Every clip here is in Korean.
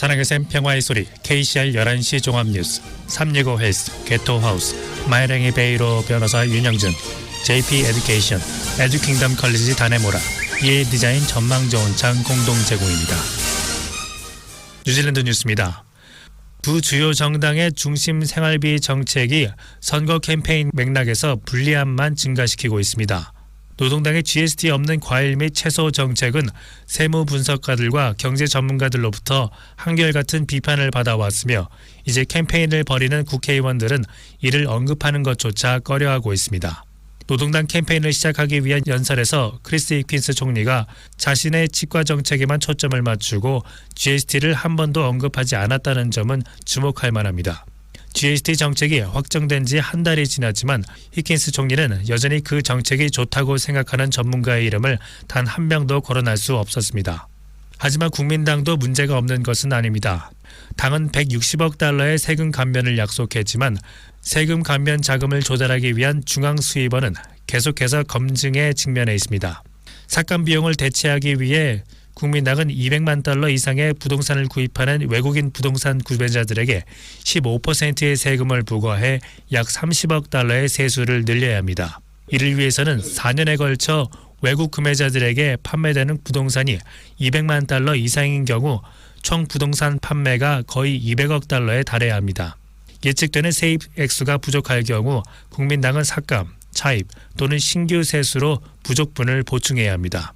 사랑의 샘 평화의 소리 KCR 11시 종합뉴스 365 헬스 개토하우스 마이랭이 베이로 변호사 윤영준 JP 에듀케이션 에듀킹덤 컬리지 다네모라 EA 디자인 전망 좋은 창 공동 제공입니다. 뉴질랜드 뉴스입니다. 두 주요 정당의 중심 생활비 정책이 선거 캠페인 맥락에서 불리함만 증가시키고 있습니다. 노동당의 GST 없는 과일 및 채소 정책은 세무 분석가들과 경제 전문가들로부터 한결같은 비판을 받아왔으며 이제 캠페인을 벌이는 국회의원들은 이를 언급하는 것조차 꺼려하고 있습니다. 노동당 캠페인을 시작하기 위한 연설에서 크리스 히킨스 총리가 자신의 치과 정책에만 초점을 맞추고 GST를 한 번도 언급하지 않았다는 점은 주목할 만합니다. GST 정책이 확정된 지 한 달이 지났지만 히킨스 총리는 여전히 그 정책이 좋다고 생각하는 전문가의 이름을 단 한 명도 거론할 수 없었습니다. 하지만 국민당도 문제가 없는 것은 아닙니다. 당은 160억 달러의 세금 감면을 약속했지만 세금 감면 자금을 조달하기 위한 중앙수입원은 계속해서 검증에 직면해 있습니다. 삭감 비용을 대체하기 위해 국민당은 200만 달러 이상의 부동산을 구입하는 외국인 부동산 구매자들에게 15%의 세금을 부과해 약 30억 달러의 세수를 늘려야 합니다. 이를 위해서는 4년에 걸쳐 외국 구매자들에게 판매되는 부동산이 200만 달러 이상인 경우 총 부동산 판매가 거의 200억 달러에 달해야 합니다. 예측되는 세입 액수가 부족할 경우 국민당은 삭감, 차입 또는 신규 세수로 부족분을 보충해야 합니다.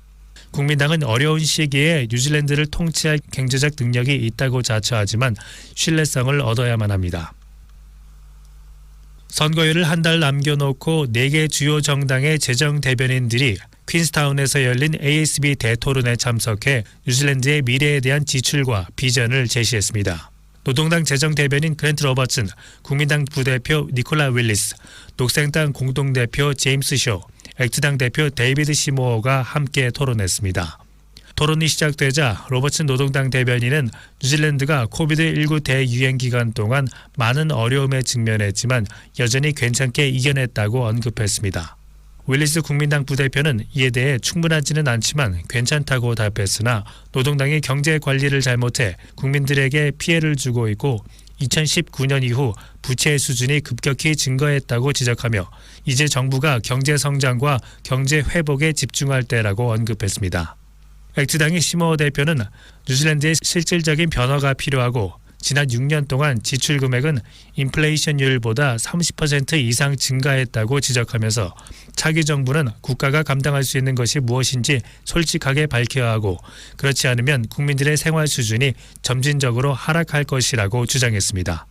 국민당은 어려운 시기에 뉴질랜드를 통치할 경제적 능력이 있다고 자처하지만 신뢰성을 얻어야만 합니다. 선거일을 한 달 남겨놓고 4개 주요 정당의 재정 대변인들이 퀸스타운에서 열린 ASB 대토론에 참석해 뉴질랜드의 미래에 대한 지출과 비전을 제시했습니다. 노동당 재정 대변인 그랜트 로버츠, 국민당 부대표 니콜라 윌리스, 녹색당 공동대표 제임스 쇼, 액트당 대표 데이비드 시모어가 함께 토론했습니다. 토론이 시작되자 로버츠 노동당 대변인은 뉴질랜드가 코비드19 대유행 기간 동안 많은 어려움에 직면했지만 여전히 괜찮게 이겨냈다고 언급했습니다. 윌리스 국민당 부대표는 이에 대해 충분하지는 않지만 괜찮다고 답했으나 노동당이 경제 관리를 잘못해 국민들에게 피해를 주고 있고 2019년 이후 부채 수준이 급격히 증가했다고 지적하며 이제 정부가 경제 성장과 경제 회복에 집중할 때라고 언급했습니다. 액트당의 시모어 대표는 뉴질랜드의 실질적인 변화가 필요하고 지난 6년 동안 지출 금액은 인플레이션율보다 30% 이상 증가했다고 지적하면서 차기 정부는 국가가 감당할 수 있는 것이 무엇인지 솔직하게 밝혀야 하고 그렇지 않으면 국민들의 생활 수준이 점진적으로 하락할 것이라고 주장했습니다.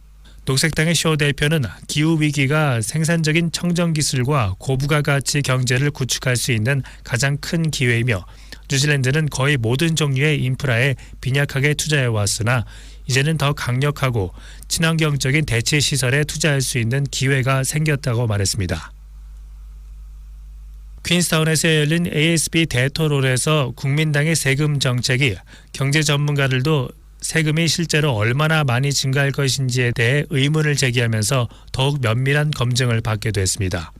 녹색당의 쇼 대표는 기후위기가 생산적인 청정기술과 고부가가치 경제를 구축할 수 있는 가장 큰 기회이며 뉴질랜드는 거의 모든 종류의 인프라에 빈약하게 투자해왔으나 이제는 더 강력하고 친환경적인 대체 시설에 투자할 수 있는 기회가 생겼다고 말했습니다. 퀸스타운에서 열린 ASB 대토론에서 국민당의 세금 정책이 경제 전문가들도 세금이 실제로 얼마나 많이 증가할 것인지에 대해 의문을 제기하면서 더욱 면밀한 검증을 받게 됐습니다.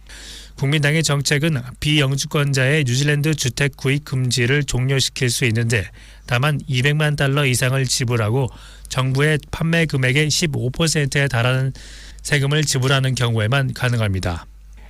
국민당의 정책은 비영주권자의 뉴질랜드 주택 구입 금지를 종료시킬 수 있는데 다만 200만 달러 이상을 지불하고 정부의 판매 금액의 15%에 달하는 세금을 지불하는 경우에만 가능합니다.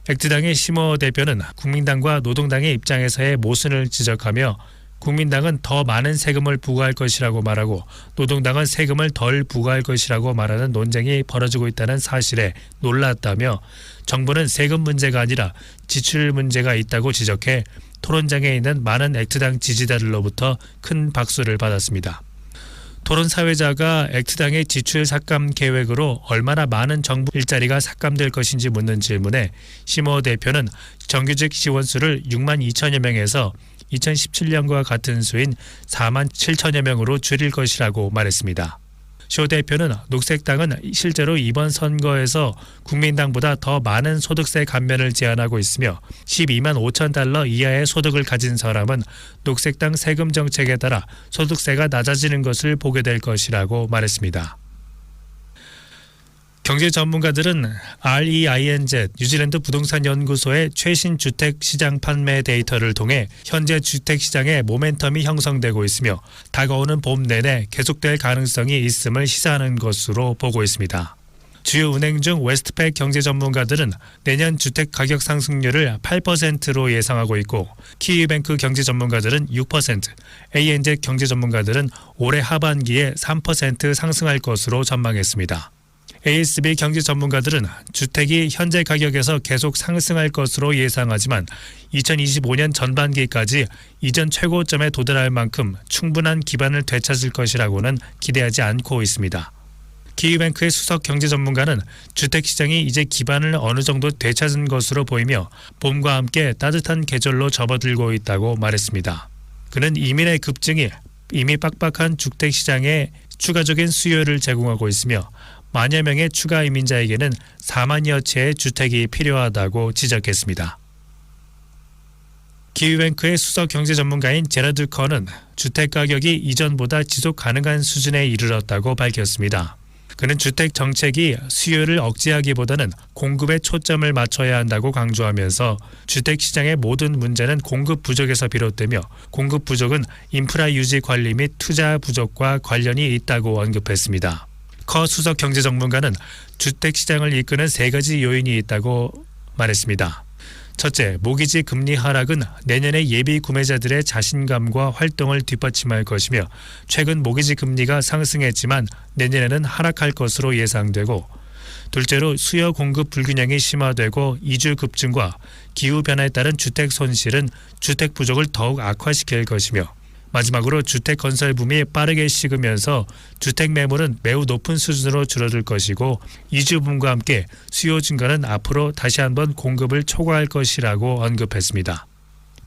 액트당의 시모 대표는 국민당과 노동당의 입장에서의 모순을 지적하며 국민당은 더 많은 세금을 부과할 것이라고 말하고 노동당은 세금을 덜 부과할 것이라고 말하는 논쟁이 벌어지고 있다는 사실에 놀랐다며 정부는 세금 문제가 아니라 지출 문제가 있다고 지적해 토론장에 있는 많은 액트당 지지자들로부터 큰 박수를 받았습니다. 토론 사회자가 액트당의 지출 삭감 계획으로 얼마나 많은 정부 일자리가 삭감될 것인지 묻는 질문에 시모 대표는 정규직 지원수를 6만 2천여 명에서 2017년과 같은 수인 4만 7천여 명으로 줄일 것이라고 말했습니다. 쇼 대표는 녹색당은 실제로 이번 선거에서 국민당보다 더 많은 소득세 감면을 제안하고 있으며 12만 5천 달러 이하의 소득을 가진 사람은 녹색당 세금 정책에 따라 소득세가 낮아지는 것을 보게 될 것이라고 말했습니다. 경제 전문가들은 REINZ 뉴질랜드 부동산 연구소의 최신 주택 시장 판매 데이터를 통해 현재 주택 시장의 모멘텀이 형성되고 있으며 다가오는 봄 내내 계속될 가능성이 있음을 시사하는 것으로 보고 있습니다. 주요 은행 중 웨스트팩 경제 전문가들은 내년 주택 가격 상승률을 8%로 예상하고 있고 키위뱅크 경제 전문가들은 6%, ANZ 경제 전문가들은 올해 하반기에 3% 상승할 것으로 전망했습니다. ASB 경제 전문가들은 주택이 현재 가격에서 계속 상승할 것으로 예상하지만 2025년 전반기까지 이전 최고점에 도달할 만큼 충분한 기반을 되찾을 것이라고는 기대하지 않고 있습니다. 키위뱅크의 수석 경제 전문가는 주택시장이 이제 기반을 어느 정도 되찾은 것으로 보이며 봄과 함께 따뜻한 계절로 접어들고 있다고 말했습니다. 그는 이민의 급증이 이미 빡빡한 주택시장에 추가적인 수요를 제공하고 있으며 만여 명의 추가 이민자에게는 4만여 채의 주택이 필요하다고 지적했습니다. 키위뱅크의 수석 경제 전문가인 제라드 커는 주택 가격이 이전보다 지속 가능한 수준에 이르렀다고 밝혔습니다. 그는 주택 정책이 수요를 억제하기보다는 공급에 초점을 맞춰야 한다고 강조하면서 주택 시장의 모든 문제는 공급 부족에서 비롯되며 공급 부족은 인프라 유지 관리 및 투자 부족과 관련이 있다고 언급했습니다. 커 수석 경제 전문가는 주택 시장을 이끄는 3가지 요인이 있다고 말했습니다. 첫째, 모기지 금리 하락은 내년에 예비 구매자들의 자신감과 활동을 뒷받침할 것이며 최근 모기지 금리가 상승했지만 내년에는 하락할 것으로 예상되고 둘째로 수요 공급 불균형이 심화되고 이주 급증과 기후변화에 따른 주택 손실은 주택 부족을 더욱 악화시킬 것이며 마지막으로 주택 건설 붐이 빠르게 식으면서 주택 매물은 매우 높은 수준으로 줄어들 것이고 이주 붐과 함께 수요 증가는 앞으로 다시 한번 공급을 초과할 것이라고 언급했습니다.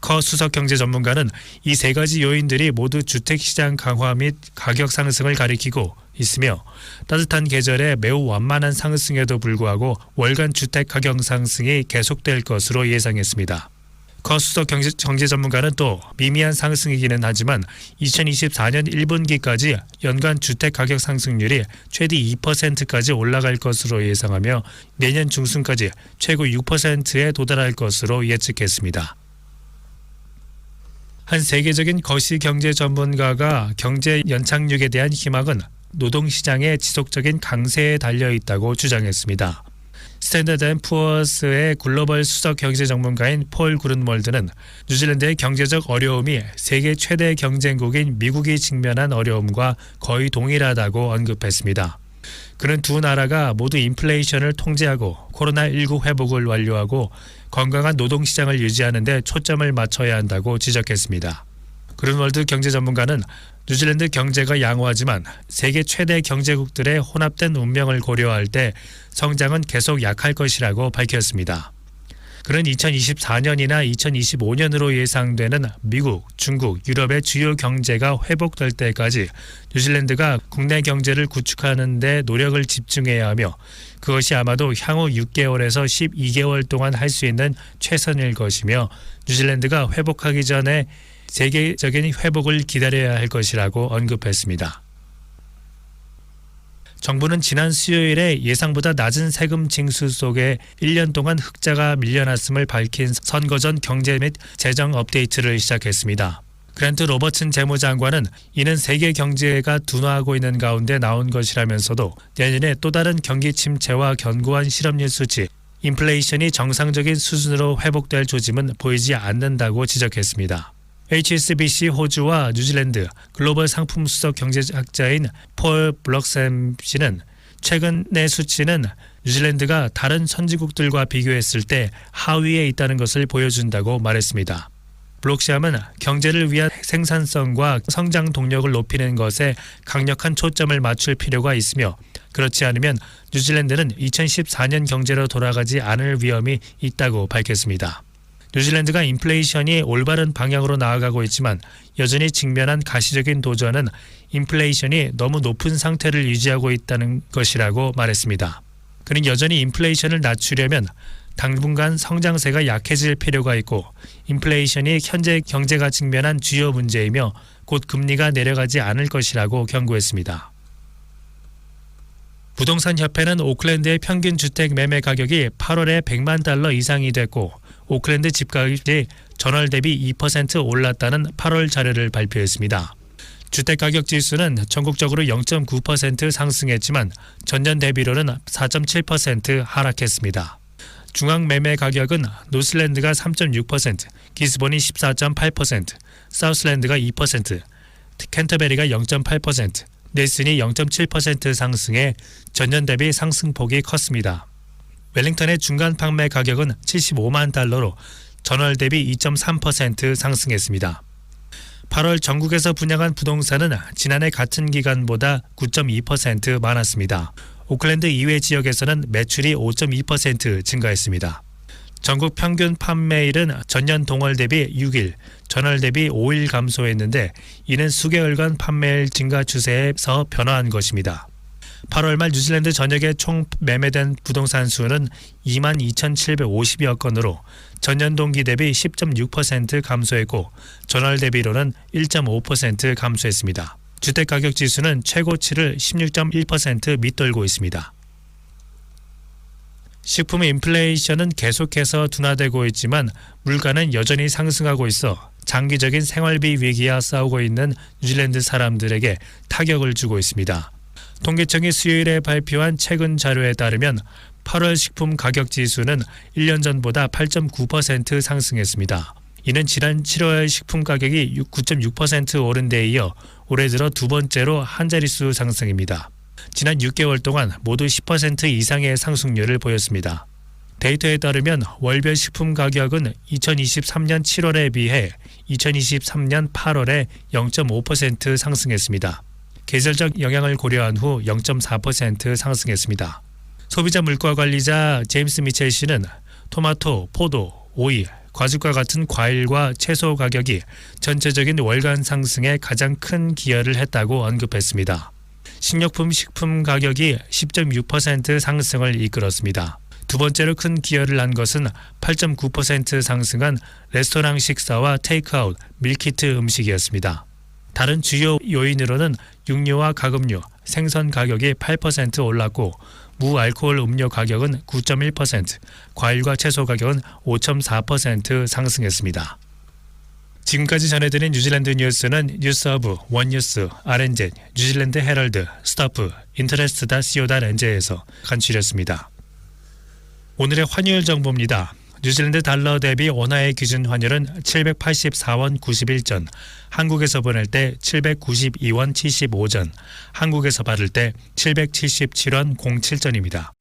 커 수석 경제 전문가는 이 3가지 요인들이 모두 주택 시장 강화 및 가격 상승을 가리키고 있으며 따뜻한 계절에 매우 완만한 상승에도 불구하고 월간 주택 가격 상승이 계속될 것으로 예상했습니다. 커 수석 경제 전문가는 또 미미한 상승이기는 하지만 2024년 1분기까지 연간 주택 가격 상승률이 최대 2%까지 올라갈 것으로 예상하며 내년 중순까지 최고 6%에 도달할 것으로 예측했습니다. 한 세계적인 거시 경제 전문가가 경제 연착륙에 대한 희망은 노동시장의 지속적인 강세에 달려있다고 주장했습니다. 스탠더드앤푸어스의 글로벌 수석 경제 전문가인 폴 그룬몰드는 뉴질랜드의 경제적 어려움이 세계 최대 경쟁국인 미국이 직면한 어려움과 거의 동일하다고 언급했습니다. 그는 두 나라가 모두 인플레이션을 통제하고 코로나19 회복을 완료하고 건강한 노동시장을 유지하는 데 초점을 맞춰야 한다고 지적했습니다. 그룬월드 경제 전문가는 뉴질랜드 경제가 양호하지만 세계 최대 경제국들의 혼합된 운명을 고려할 때 성장은 계속 약할 것이라고 밝혔습니다. 그는 2024년이나 2025년으로 예상되는 미국, 중국, 유럽의 주요 경제가 회복될 때까지 뉴질랜드가 국내 경제를 구축하는 데 노력을 집중해야 하며 그것이 아마도 향후 6개월에서 12개월 동안 할 수 있는 최선일 것이며 뉴질랜드가 회복하기 전에 세계적인 회복을 기다려야 할 것이라고 언급했습니다. 정부는 지난 수요일에 예상보다 낮은 세금 징수 속에 1년 동안 흑자가 밀려났음을 밝힌 선거 전 경제 및 재정 업데이트를 시작했습니다. 그랜트 로버츠 재무장관은 이는 세계 경제가 둔화하고 있는 가운데 나온 것이라면서도 내년에 또 다른 경기 침체와 견고한 실업률 수치, 인플레이션이 정상적인 수준으로 회복될 조짐은 보이지 않는다고 지적했습니다. HSBC 호주와 뉴질랜드 글로벌 상품 수석 경제학자인 폴 블럭샘 씨는 최근의 수치는 뉴질랜드가 다른 선진국들과 비교했을 때 하위에 있다는 것을 보여준다고 말했습니다. 블록시암은 경제를 위한 생산성과 성장 동력을 높이는 것에 강력한 초점을 맞출 필요가 있으며 그렇지 않으면 뉴질랜드는 2014년 경제로 돌아가지 않을 위험이 있다고 밝혔습니다. 뉴질랜드가 인플레이션이 올바른 방향으로 나아가고 있지만 여전히 직면한 가시적인 도전은 인플레이션이 너무 높은 상태를 유지하고 있다는 것이라고 말했습니다. 그는 여전히 인플레이션을 낮추려면 당분간 성장세가 약해질 필요가 있고 인플레이션이 현재 경제가 직면한 주요 문제이며 곧 금리가 내려가지 않을 것이라고 경고했습니다. 부동산 협회는 오클랜드의 평균 주택 매매 가격이 8월에 100만 달러 이상이 됐고 오클랜드 집가격이 전월 대비 2% 올랐다는 8월 자료를 발표했습니다. 주택가격 지수는 전국적으로 0.9% 상승했지만 전년 대비로는 4.7% 하락했습니다. 중앙매매 가격은 노슬랜드가 3.6%, 기스본이 14.8%, 사우슬랜드가 2%, 캔터베리가 0.8%, 넬슨이 0.7% 상승해 전년 대비 상승폭이 컸습니다. 웰링턴의 중간 판매 가격은 75만 달러로 전월 대비 2.3% 상승했습니다. 8월 전국에서 분양한 부동산은 지난해 같은 기간보다 9.2% 많았습니다. 오클랜드 이외 지역에서는 매출이 5.2% 증가했습니다. 전국 평균 판매일은 전년 동월 대비 6일, 전월 대비 5일 감소했는데 이는 수개월간 판매일 증가 추세에서 변화한 것입니다. 8월 말 뉴질랜드 전역에 총 매매된 부동산 수는 22,750여 건으로 전년 동기 대비 10.6% 감소했고 전월 대비로는 1.5% 감소했습니다. 주택가격 지수는 최고치를 16.1% 밑돌고 있습니다. 식품 인플레이션은 계속해서 둔화되고 있지만 물가는 여전히 상승하고 있어 장기적인 생활비 위기와 싸우고 있는 뉴질랜드 사람들에게 타격을 주고 있습니다. 통계청이 수요일에 발표한 최근 자료에 따르면 8월 식품 가격 지수는 1년 전보다 8.9% 상승했습니다. 이는 지난 7월 식품 가격이 9.6% 오른 데 이어 올해 들어 두 번째로 한 자릿수 상승입니다. 지난 6개월 동안 모두 10% 이상의 상승률을 보였습니다. 데이터에 따르면 월별 식품 가격은 2023년 7월에 비해 2023년 8월에 0.5% 상승했습니다. 계절적 영향을 고려한 후 0.4% 상승했습니다. 소비자 물가 관리자 제임스 미첼 씨는 토마토, 포도, 오이, 과즙과 같은 과일과 채소 가격이 전체적인 월간 상승에 가장 큰 기여를 했다고 언급했습니다. 식료품 식품 가격이 10.6% 상승을 이끌었습니다. 두 번째로 큰 기여를 한 것은 8.9% 상승한 레스토랑 식사와 테이크아웃, 밀키트 음식이었습니다. 다른 주요 요인으로는 육류와 가금류, 생선 가격이 8% 올랐고 무알코올 음료 가격은 9.1%, 과일과 채소 가격은 5.4% 상승했습니다. 지금까지 전해드린 뉴질랜드 뉴스는 뉴스허브, 원뉴스, RNZ, 뉴질랜드 헤럴드, 스타프, 인터레스트.co.nz에서 간추렸습니다. 오늘의 환율 정보입니다. 뉴질랜드 달러 대비 원화의 기준 환율은 784원 91전, 한국에서 보낼 때 792원 75전, 한국에서 받을 때 777원 07전입니다.